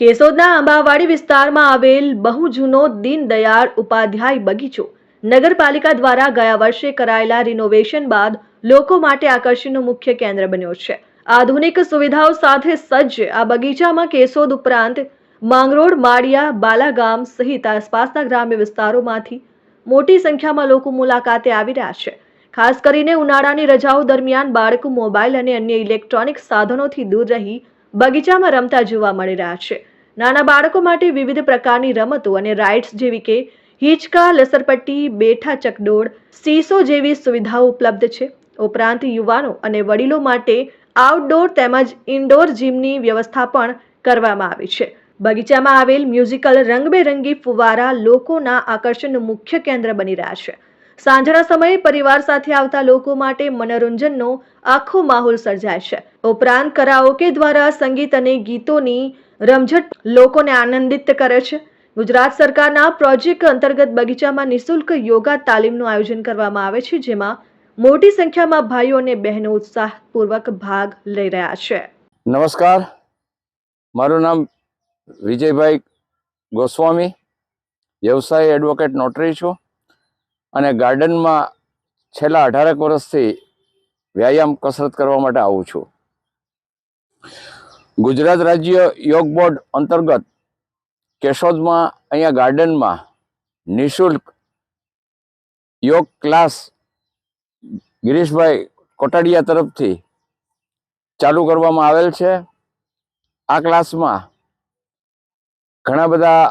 કેશોદના આંબાવાડી વિસ્તારમાં આવેલ બહુ જૂનો દીનદયાળ ઉપાધ્યાય બગીચો નગરપાલિકા દ્વારા ગયા વર્ષે કરાયેલા રિનોવેશન બાદ લોકો માટે આકર્ષણનું મુખ્ય કેન્દ્ર બન્યો છે। આધુનિક સુવિધાઓ સાથે સજ્જ આ બગીચામાં કેશોદ ઉપરાંત માંગરોળ, માળિયા, બાલાગામ સહિત આસપાસના ગ્રામ્ય વિસ્તારોમાંથી મોટી સંખ્યામાં લોકો મુલાકાતે આવી રહ્યા છે। ખાસ કરીને ઉનાળાની રજાઓ દરમિયાન બાળકો મોબાઈલ અને અન્ય ઇલેક્ટ્રોનિક સાધનોથી દૂર રહી બગીચામાં રમતા જોવા મળી રહ્યા છે। નાના બાળકો માટે વિવિધ પ્રકારની રમતો અને રાઇડ્સ જેવી કે હિંચકા, લસરપટ્ટી, બેઠા ચકડોળ, સીસો જેવી સુવિધાઓ ઉપલબ્ધ છે। ઉપરાંત યુવાનો અને વડીલો માટે આઉટડોર તેમજ ઇન્ડોર જીમની વ્યવસ્થા પણ કરવામાં આવી છે। બગીચામાં આવેલ મ્યુઝિકલ રંગબેરંગી ફુવારા લોકોના આકર્ષણનું મુખ્ય કેન્દ્ર બની રહ્યા છે। સાંજના સમયે પરિવાર સાથે આવતા લોકો માટે મનોરંજનનો આખો માહોલ સર્જાય છે। ઉપરાંત કરાઓકે દ્વારા સંગીત અને ગીતોની રમઝટ લોકોને આનંદિત કરે છે। ગુજરાત સરકારના પ્રોજેક્ટ અંતર્ગત બગીચામાં નિઃશુલ્ક યોગા તાલીમનું આયોજન કરવામાં આવે છે, જેમાં મોટી સંખ્યામાં ભાઈઓ અને બહેનો ઉત્સાહપૂર્વક ભાગ લઈ રહ્યા છે। નમસ્કાર, મારું નામ વિજયભાઈ ગોસ્વામી, વ્યવસાય એડવોકેટ નોટરી છું અને ગાર્ડનમાં છેલ્લા 18 વર્ષથી વ્યાયામ કસરત કરવા માટે આવું છું। ગુજરાત રાજ્ય યોગ બોર્ડ અંતર્ગત કેશોદમાં અહીંયા ગાર્ડનમાં નિઃશુલ્ક યોગ ક્લાસ ગિરીશભાઈ કોટાડિયા તરફથી ચાલુ કરવામાં આવેલ છે। આ ક્લાસમાં ઘણા બધા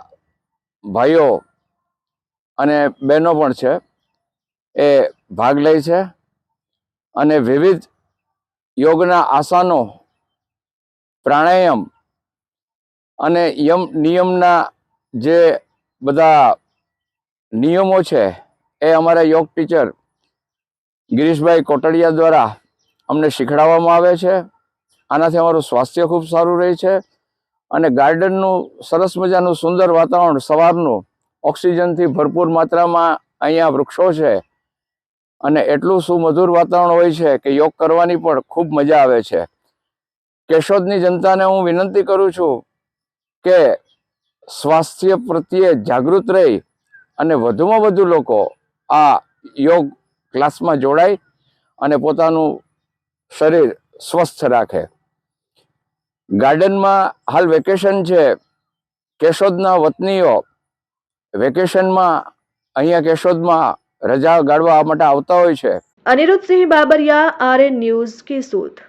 ભાઈઓ અને બહેનો પણ છે એ ભાગ લે છે અને વિવિધ યોગના આસનો, પ્રાણાયામ અને નિયમના જે બધા નિયમો છે એ અમારા યોગ ટીચર ગિરીશભાઈ કોટડિયા દ્વારા અમને શીખવાડવામાં આવે છે। આનાથી અમારું સ્વાસ્થ્ય ખૂબ સારું રહે છે અને ગાર્ડનનું સરસ મજાનું સુંદર વાતાવરણ, સવારનું ઓક્સિજનથી ભરપૂર માત્રામાં અહીંયા વૃક્ષો છે અને એટલું સુમધુર વાતાવરણ હોય છે કે યોગ કરવાની પણ ખૂબ મજા આવે છે। કેશોદની જનતાને હું વિનંતી કરું છું કે સ્વાસ્થ્ય પ્રત્યે જાગૃત રહી અને વધુમાં વધુ લોકો આ યોગ ક્લાસમાં જોડાય અને પોતાનું શરીર સ્વસ્થ રાખે। ગાર્ડનમાં હાલ વેકેશન છે। કેશોદના વતનીઓ વેકેશનમાં અહીંયા કેશોદમાં રજા ગાળવા માટે આવતા હોય છે। અનિરુદ્ધ સિંહ બાબરિયા, RN ન્યૂઝ, કેશોદ।